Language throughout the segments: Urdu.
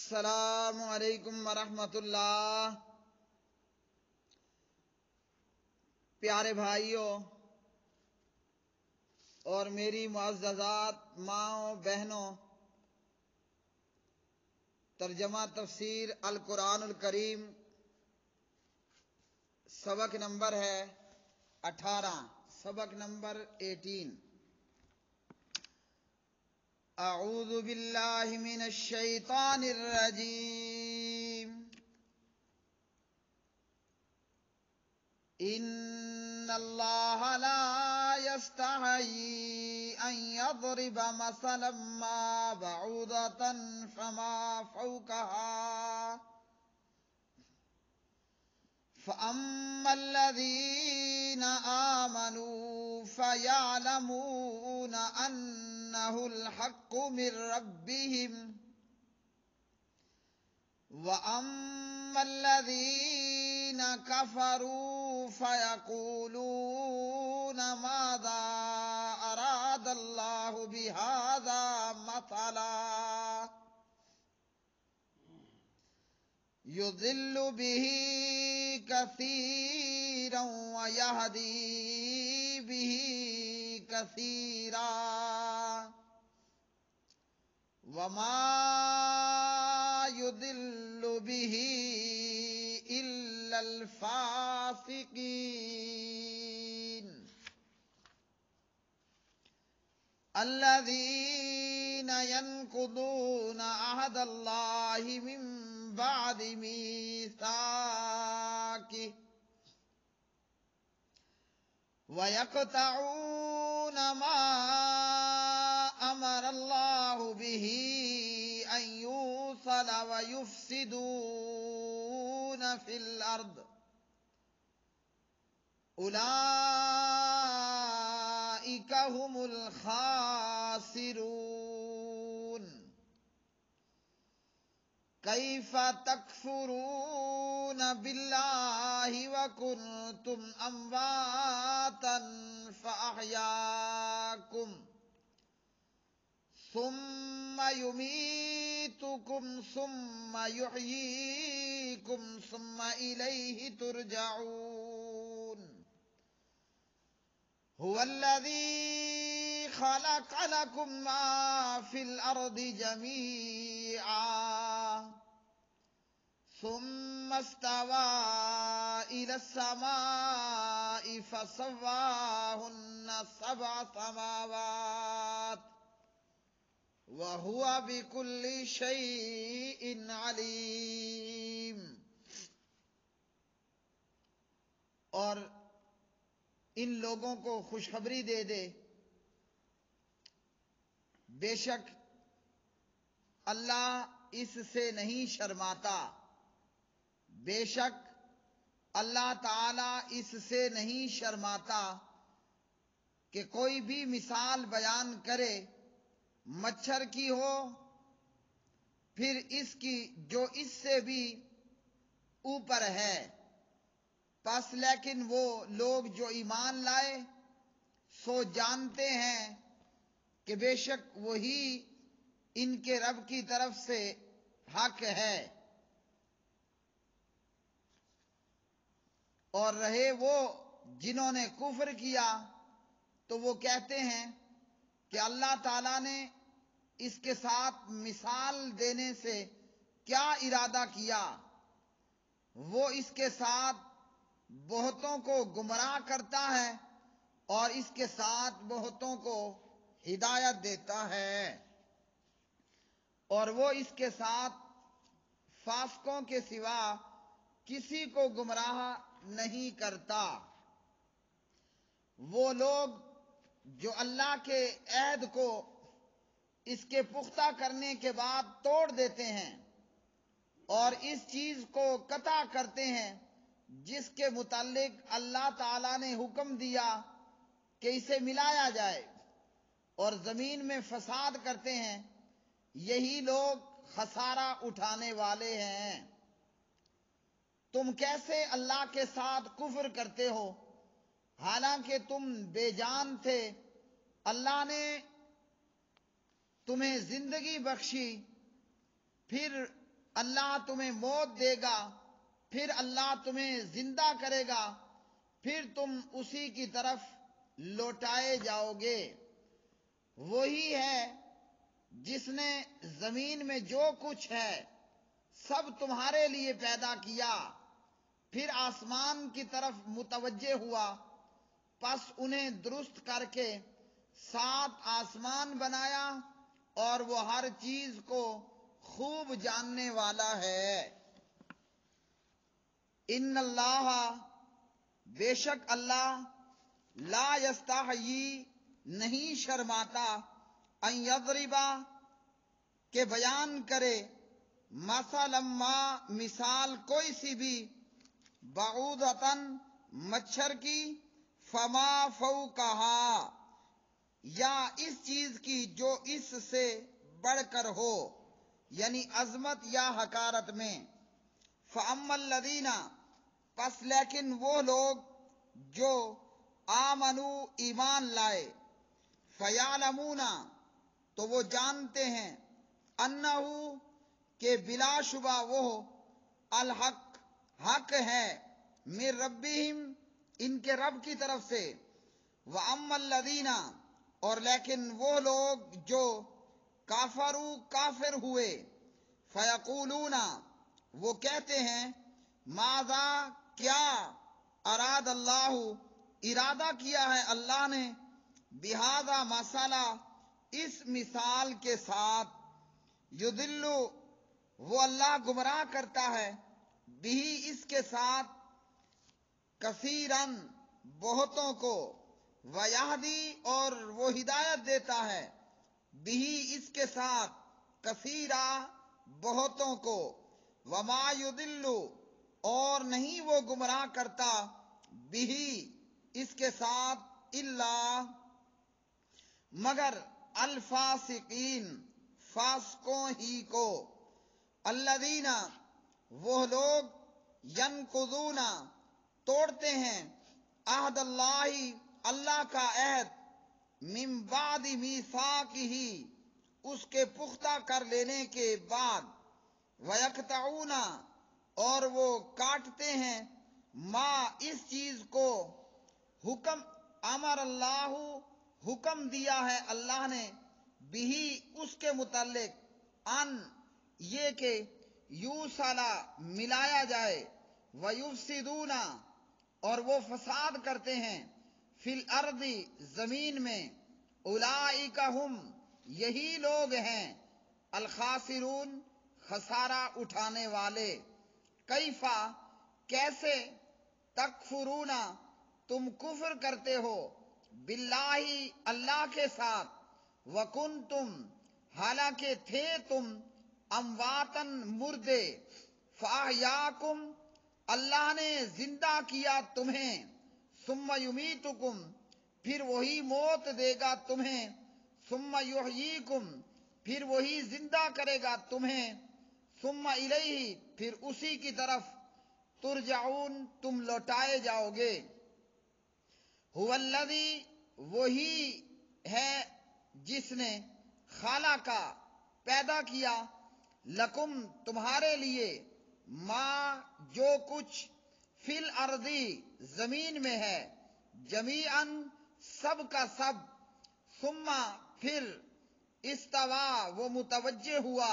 السلام علیکم ورحمۃ اللہ۔ پیارے بھائیوں اور میری معززات ماؤں بہنوں، ترجمہ تفسیر القرآن الکریم، سبق نمبر ہے 18، سبق نمبر 18۔ اعوذ باللہ من الشیطان الرجیم۔ ان اللہ لا یستحیی ان یضرب مثلا ما بعوضة فما فوقها فأما الذين آمنوا فيعلمون أنه الحق من ربهم وأما الذين كفروا فيقولون ماذا أراد الله بهذا مثلا يضل به كثيرا ويهدي به كثيرا وما يضل به إلا الفاسقين الذين ينقضون عهد الله من بعد ميثاقه ويقطعون ما أمر الله به أن يوصل ويفسدون في الأرض أولئك هم الخاسرون كيف تكفرون بالله وكنتم أمواتا فأحياكم ثم يميتكم ثم يحييكم ثم إليه ترجعون هو الذي خلق لكم ما في الأرض جميعا ثم استوى إلى السماء فسواهن 7 سماوات وهو بكل شيء عليم۔ اور ان لوگوں کو خوشخبری دے دے، بے شک اللہ اس سے نہیں شرماتا، بے شک اللہ تعالی اس سے نہیں شرماتا کہ کوئی بھی مثال بیان کرے مچھر کی ہو، پھر اس کی جو اس سے بھی اوپر ہے، پس لیکن وہ لوگ جو ایمان لائے سو جانتے ہیں کہ بے شک وہی ان کے رب کی طرف سے حق ہے، اور رہے وہ جنہوں نے کفر کیا تو وہ کہتے ہیں کہ اللہ تعالیٰ نے اس کے ساتھ مثال دینے سے کیا ارادہ کیا، وہ اس کے ساتھ بہتوں کو گمراہ کرتا ہے اور اس کے ساتھ بہتوں کو ہدایت دیتا ہے، اور وہ اس کے ساتھ فاسقوں کے سوا کسی کو گمراہ نہیں کرتا۔ وہ لوگ جو اللہ کے عہد کو اس کے پختہ کرنے کے بعد توڑ دیتے ہیں اور اس چیز کو قطع کرتے ہیں جس کے متعلق اللہ تعالیٰ نے حکم دیا کہ اسے ملایا جائے، اور زمین میں فساد کرتے ہیں، یہی لوگ خسارہ اٹھانے والے ہیں۔ تم کیسے اللہ کے ساتھ کفر کرتے ہو حالانکہ تم بے جان تھے؟ اللہ نے تمہیں زندگی بخشی، پھر اللہ تمہیں موت دے گا، پھر اللہ تمہیں زندہ کرے گا، پھر تم اسی کی طرف لوٹائے جاؤ گے۔ وہی ہے جس نے زمین میں جو کچھ ہے سب تمہارے لیے پیدا کیا، پھر آسمان کی طرف متوجہ ہوا، پس انہیں درست کر کے 7 آسمان بنایا، اور وہ ہر چیز کو خوب جاننے والا ہے۔ ان اللہ، بے شک اللہ، لا یستحیی، نہیں شرماتا، ان یضربا، کہ بیان کرے، مثلا ما، مثال کوئی سی بھی، بعوضۃً، مچھر کی، فما فوقہا، یا اس چیز کی جو اس سے بڑھ کر ہو، یعنی عظمت یا حقارت میں۔ فَأَمَّا الَّذِينَ، پس لیکن وہ لوگ جو آمنوا، ایمان لائے، فَيَعْلَمُونَ، تو وہ جانتے ہیں، انہو، کہ بلا شبہ وہ الحق، حق ہے، من ربہم، ان کے رب کی طرف سے۔ وَأَمَّا الَّذِينَ، اور لیکن وہ لوگ جو کافروا، کافر ہوئے، فَيَقُولُونَ، وہ کہتے ہیں، ماذا، کیا، اراد اللہ، ارادہ کیا ہے اللہ نے، بہذا مسئلہ، اس مثال کے ساتھ، یضل، وہ اللہ گمراہ کرتا ہے، بھی، اس کے ساتھ، کثیراً، بہتوں کو، ویہدی، اور وہ ہدایت دیتا ہے، بھی، اس کے ساتھ، کثیرا، بہتوں کو، وما یضل، اور نہیں وہ گمراہ کرتا، بھی، اس کے ساتھ، الا، مگر، الفاسقین، فاسقوں ہی کو۔ الذین، وہ لوگ، ینقضون، توڑتے ہیں، عہد اللہ، اللہ کا عہد، من بعد میثاقہ، اس کے پختہ کر لینے کے بعد، ویقطعون، اور وہ کاٹتے ہیں، ما، اس چیز کو، حکم، امر اللہ، حکم دیا ہے اللہ نے، بھی، اس کے متعلق، ان، یہ کہ، یوصلا، ملایا جائے، ویفسدون، اور وہ فساد کرتے ہیں، فی الارض، زمین میں، اولئک ہم، یہی لوگ ہیں، الخاسرون، خسارہ اٹھانے والے۔ کیفا، کیسے، تکفرون، تم کفر کرتے ہو، باللہ، اللہ کے ساتھ، وکنتم، حالانکہ تھے تم، امواتن، مردے، فاحیاکم، اللہ نے زندہ کیا تمہیں، ثم یمیتکم، پھر وہی موت دے گا تمہیں، ثم یحییکم، پھر وہی زندہ کرے گا تمہیں، ثم الیہ، پھر اسی کی طرف، ترجعون، تم لوٹائے جاؤ گے۔ هو الذی، وہی ہے جس نے، خالقہ، پیدا کیا، لکم، تمہارے لیے، ما، جو کچھ، فی الارض، زمین میں ہے، جمیعاً، سب کا سب، ثم، پھر، استوا، وہ متوجہ ہوا،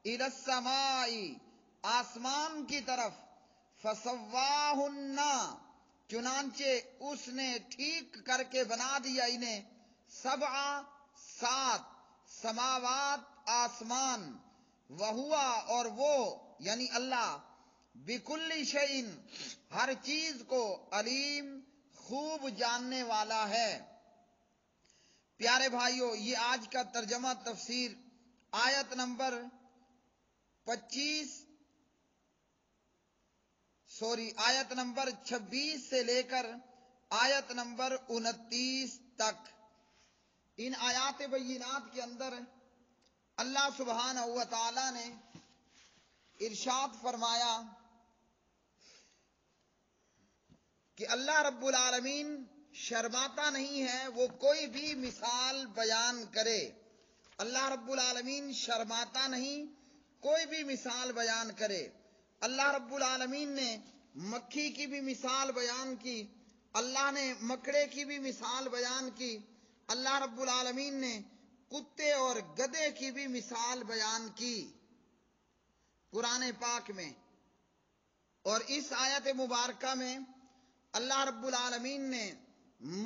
الی السماء، آسمان کی طرف، فسواہن، چنانچہ اس نے ٹھیک کر کے بنا دیا انہیں، 7 سماوات، آسمان، وہوا، اور وہ، یعنی اللہ، بکل شیء، ہر چیز کو، علیم، خوب جاننے والا ہے۔ پیارے بھائیو، یہ آج کا ترجمہ تفسیر آیت نمبر 26 سے لے کر آیت نمبر 29 تک، ان آیات بینات کے اندر اللہ سبحانہ و تعالی نے ارشاد فرمایا کہ اللہ رب العالمین شرماتا نہیں ہے وہ کوئی بھی مثال بیان کرے۔ اللہ رب العالمین شرماتا نہیں کوئی بھی مثال بیان کرے. اللہ رب العالمین نے مکھی کی بھی مثال بیان کی, اللہ نے مکڑے کی بھی مثال بیان کی, اللہ رب العالمین نے کتے اور گدھے کی بھی مثال بیان کی قرآن پاک میں. اور اس آیت مبارکہ میں اللہ رب العالمین نے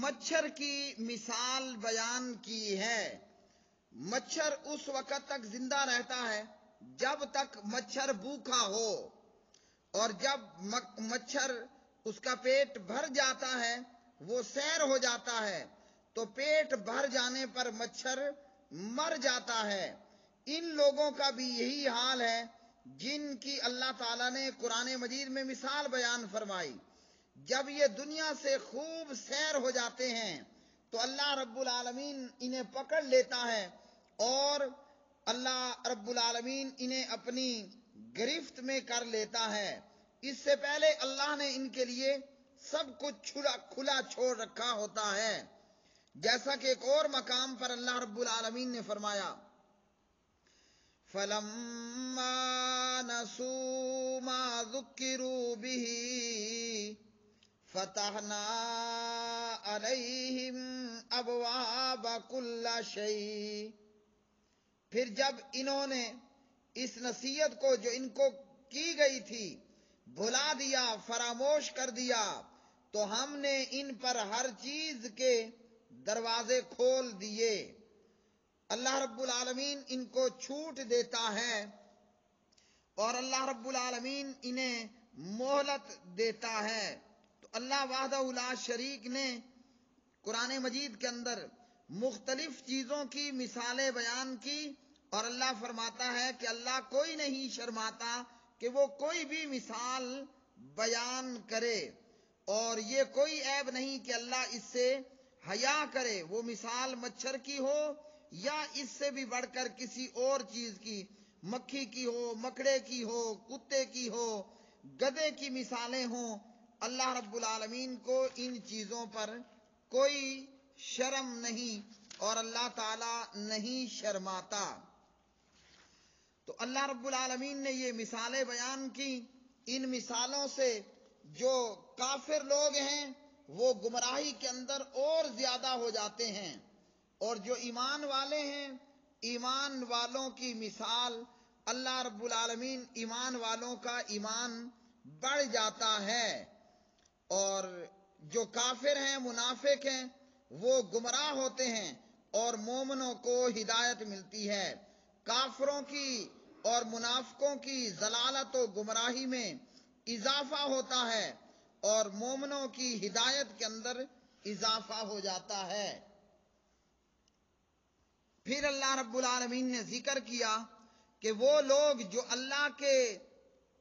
مچھر کی مثال بیان کی ہے. مچھر اس وقت تک زندہ رہتا ہے جب تک مچھر بھوکا ہو, اور جب مچھر اس کا پیٹ بھر جاتا ہے, وہ سیر ہو جاتا ہے, تو پیٹ بھر جانے پر مچھر مر جاتا ہے. ان لوگوں کا بھی یہی حال ہے جن کی اللہ تعالیٰ نے قرآن مجید میں مثال بیان فرمائی. جب یہ دنیا سے خوب سیر ہو جاتے ہیں تو اللہ رب العالمین انہیں پکڑ لیتا ہے, اور اللہ رب العالمین انہیں اپنی گرفت میں کر لیتا ہے. اس سے پہلے اللہ نے ان کے لیے سب کچھ کھلا چھوڑ رکھا ہوتا ہے. جیسا کہ ایک اور مقام پر اللہ رب العالمین نے فرمایا, فَلَمَّا نَسُوا مَا ذُكِّرُوا بِهِ فَتَحْنَا عَلَيْهِمْ أَبْوَابَ كُلِّ شَيْءٍ. پھر جب انہوں نے اس نصیحت کو جو ان کو کی گئی تھی بھلا دیا, فراموش کر دیا, تو ہم نے ان پر ہر چیز کے دروازے کھول دیے. اللہ رب العالمین ان کو چھوٹ دیتا ہے, اور اللہ رب العالمین انہیں مہلت دیتا ہے. تو اللہ وحدہ لا شریک نے قرآن مجید کے اندر مختلف چیزوں کی مثالیں بیان کی, اور اللہ فرماتا ہے کہ اللہ کوئی نہیں شرماتا کہ وہ کوئی بھی مثال بیان کرے, اور یہ کوئی عیب نہیں کہ اللہ اس سے حیا کرے. وہ مثال مچھر کی ہو یا اس سے بھی بڑھ کر کسی اور چیز کی, مکھی کی ہو, مکڑے کی ہو, کتے کی ہو, گدھے کی مثالیں ہوں, اللہ رب العالمین کو ان چیزوں پر کوئی شرم نہیں, اور اللہ تعالی نہیں شرماتا. تو اللہ رب العالمین نے یہ مثالیں بیان کی. ان مثالوں سے جو کافر لوگ ہیں وہ گمراہی کے اندر اور زیادہ ہو جاتے ہیں, اور جو ایمان والے ہیں ایمان والوں کی مثال اللہ رب العالمین ایمان والوں کا ایمان بڑھ جاتا ہے, اور جو کافر ہیں منافق ہیں وہ گمراہ ہوتے ہیں, اور مومنوں کو ہدایت ملتی ہے. کافروں کی اور منافقوں کی ضلالت و گمراہی میں اضافہ ہوتا ہے, اور مومنوں کی ہدایت کے اندر اضافہ ہو جاتا ہے. پھر اللہ رب العالمین نے ذکر کیا کہ وہ لوگ جو اللہ کے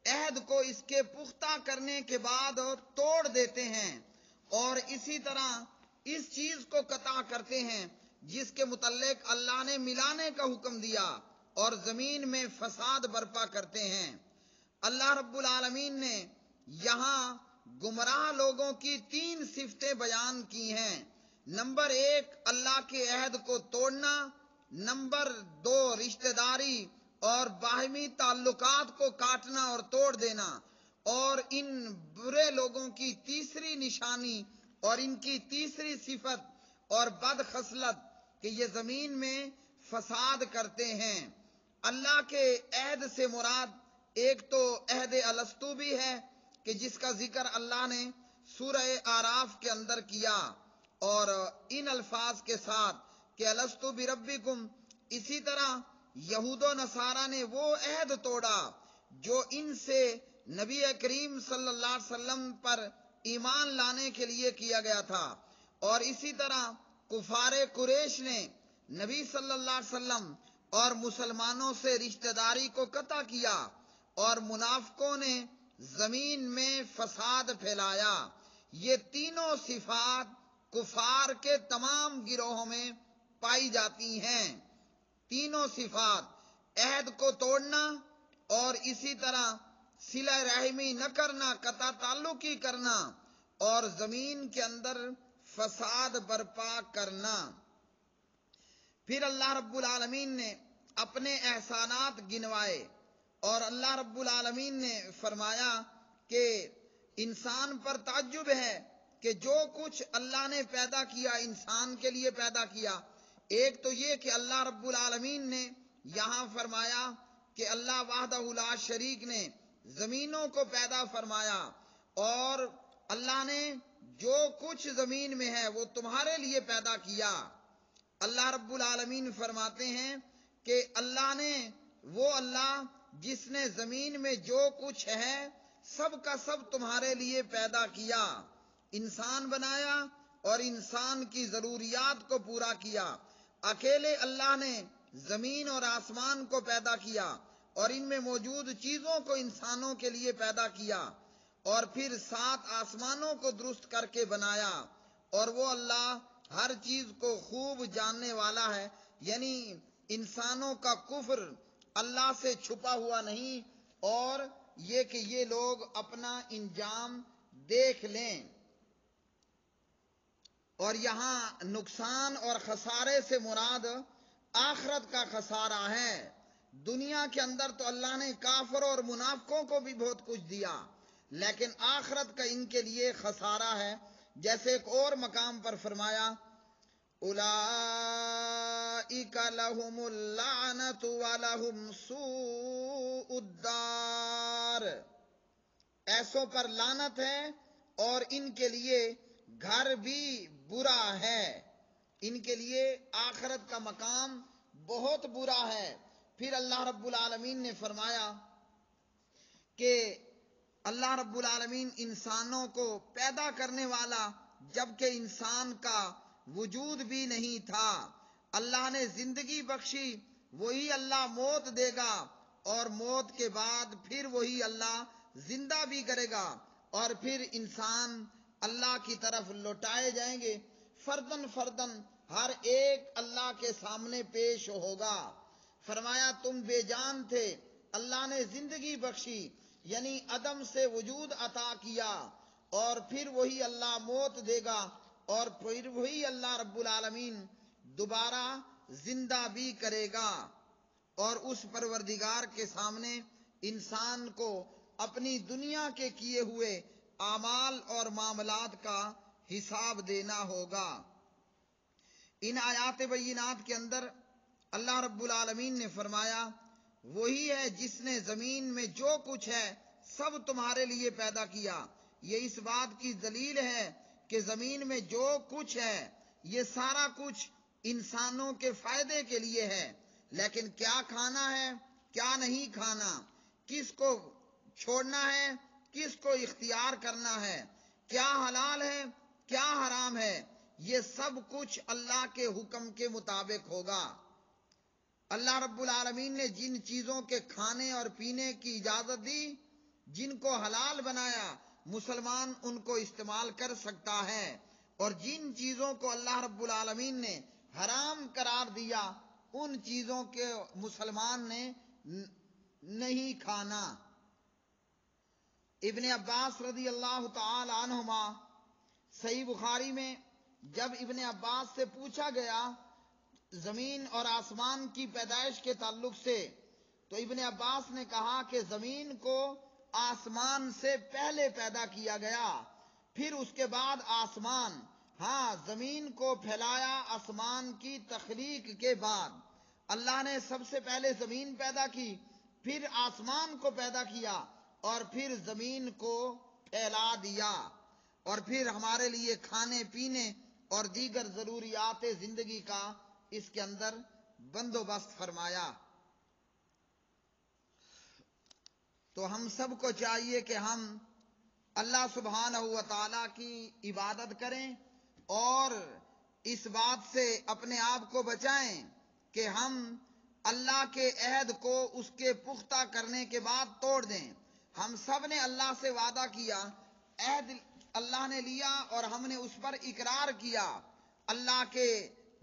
عہد کو اس کے پختہ کرنے کے بعد توڑ دیتے ہیں, اور اسی طرح اس چیز کو قطع کرتے ہیں جس کے متعلق اللہ نے ملانے کا حکم دیا, اور زمین میں فساد برپا کرتے ہیں. اللہ رب العالمین نے یہاں گمراہ لوگوں کی 3 صفتیں بیان کی ہیں. نمبر 1 اللہ کے عہد کو توڑنا, نمبر 2 رشتہ داری اور باہمی تعلقات کو کاٹنا اور توڑ دینا, اور ان برے لوگوں کی تیسری نشانی اور ان کی تیسری صفت اور بد خصلت کہ یہ زمین میں فساد کرتے ہیں. اللہ کے عہد سے مراد ایک تو عہد الستو بھی ہے کہ جس کا ذکر اللہ نے سورہ آراف کے اندر کیا, اور ان الفاظ کے ساتھ کہ الستو بربکم. اسی طرح یہود و نصارہ نے وہ عہد توڑا جو ان سے نبی کریم صلی اللہ علیہ وسلم پر ایمان لانے کے لیے کیا گیا تھا, اور اسی طرح کفار قریش نے نبی صلی اللہ علیہ وسلم اور مسلمانوں سے رشتہ داری کو قطع کیا, اور منافقوں نے زمین میں فساد پھیلایا. یہ تینوں صفات کفار کے تمام گروہوں میں پائی جاتی ہیں. تینوں صفات عہد کو توڑنا, اور اسی طرح صلہ رحمی نہ کرنا, قطع تعلقی کرنا, اور زمین کے اندر فساد برپا کرنا. پھر اللہ رب العالمین نے اپنے احسانات گنوائے, اور اللہ رب العالمین نے فرمایا کہ انسان پر تعجب ہے کہ جو کچھ اللہ نے پیدا کیا انسان کے لیے پیدا کیا. ایک تو یہ کہ اللہ رب العالمین نے یہاں فرمایا کہ اللہ وحدہ لا شریک نے زمینوں کو پیدا فرمایا، اور اللہ نے جو کچھ زمین میں ہے وہ تمہارے لیے پیدا کیا. اللہ رب العالمین فرماتے ہیں کہ اللہ نے، وہ اللہ جس نے زمین میں جو کچھ ہے سب کا سب تمہارے لیے پیدا کیا، انسان بنایا اور انسان کی ضروریات کو پورا کیا. اکیلے اللہ نے زمین اور آسمان کو پیدا کیا اور ان میں موجود چیزوں کو انسانوں کے لیے پیدا کیا، اور پھر 7 آسمانوں کو درست کر کے بنایا. اور وہ اللہ ہر چیز کو خوب جاننے والا ہے. یعنی انسانوں کا کفر اللہ سے چھپا ہوا نہیں، اور یہ کہ یہ لوگ اپنا انجام دیکھ لیں. اور یہاں نقصان اور خسارے سے مراد آخرت کا خسارہ ہے. دنیا کے اندر تو اللہ نے کافر اور منافقوں کو بھی بہت کچھ دیا، لیکن آخرت کا ان کے لیے خسارہ ہے. جیسے ایک اور مقام پر فرمایا اولئک لہم اللعنۃ ولہم سوء الدار، ایسوں پر لعنت ہے اور ان کے لیے گھر بھی برا ہے. ان کے لیے آخرت کا مقام بہت برا ہے. پھر اللہ رب العالمین نے فرمایا کہ اللہ رب العالمین انسانوں کو پیدا کرنے والا جبکہ انسان کا وجود بھی نہیں تھا. اللہ نے زندگی بخشی، وہی اللہ موت دے گا، اور موت کے بعد پھر وہی اللہ زندہ بھی کرے گا، اور پھر انسان اللہ کی طرف لوٹائے جائیں گے. فردن فردن ہر ایک اللہ کے سامنے پیش ہوگا. فرمایا تم بے جان تھے، اللہ نے زندگی بخشی، یعنی عدم سے وجود عطا کیا، اور پھر وہی اللہ موت دے گا، اور پھر وہی اللہ رب العالمین دوبارہ زندہ بھی کرے گا. اور اس پروردگار کے سامنے انسان کو اپنی دنیا کے کیے ہوئے اعمال اور معاملات کا حساب دینا ہوگا. ان آیات بینات کے اندر اللہ رب العالمین نے فرمایا وہی ہے جس نے زمین میں جو کچھ ہے سب تمہارے لیے پیدا کیا. یہ اس بات کی دلیل ہے کہ زمین میں جو کچھ ہے یہ سارا کچھ انسانوں کے فائدے کے لیے ہے. لیکن کیا کھانا ہے، کیا نہیں کھانا، کس کو چھوڑنا ہے، کس کو اختیار کرنا ہے، کیا حلال ہے، کیا حرام ہے، یہ سب کچھ اللہ کے حکم کے مطابق ہوگا. اللہ رب العالمین نے جن چیزوں کے کھانے اور پینے کی اجازت دی، جن کو حلال بنایا، مسلمان ان کو استعمال کر سکتا ہے، اور جن چیزوں کو اللہ رب العالمین نے حرام قرار دیا ان چیزوں کے مسلمان نے نہیں کھانا. ابن عباس رضی اللہ تعالی عنہما، صحیح بخاری میں جب ابن عباس سے پوچھا گیا زمین اور آسمان کی پیدائش کے تعلق سے، تو ابن عباس نے کہا کہ زمین کو آسمان سے پہلے پیدا کیا گیا، پھر اس کے بعد آسمان. ہاں، زمین کو پھیلایا آسمان کی تخلیق کے بعد. اللہ نے سب سے پہلے زمین پیدا کی، پھر آسمان کو پیدا کیا، اور پھر زمین کو پھیلا دیا، اور پھر ہمارے لیے کھانے پینے اور دیگر ضروریات زندگی کا اس کے اندر بندوبست فرمایا. تو ہم سب کو چاہیے کہ ہم اللہ سبحانہ و تعالی کی عبادت کریں اور اس بات سے اپنے آپ کو بچائیں کہ ہم اللہ کے عہد کو اس کے پختہ کرنے کے بعد توڑ دیں. ہم سب نے اللہ سے وعدہ کیا، عہد اللہ نے لیا اور ہم نے اس پر اقرار کیا اللہ کے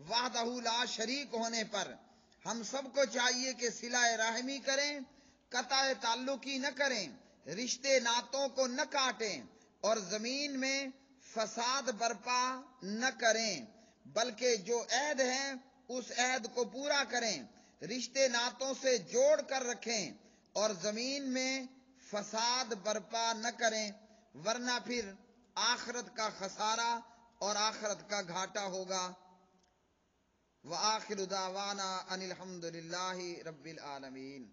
وحدہ لا شریک ہونے پر. ہم سب کو چاہیے کہ صلہ رحمی کریں، قطع تعلقی نہ کریں، رشتے ناتوں کو نہ کاٹیں، اور زمین میں فساد برپا نہ کریں، بلکہ جو عہد ہے اس عہد کو پورا کریں، رشتے ناتوں سے جوڑ کر رکھیں، اور زمین میں فساد برپا نہ کریں، ورنہ پھر آخرت کا خسارہ اور آخرت کا گھاٹا ہوگا۔ وآخر دعوانا ان الحمد للہ رب العالمین۔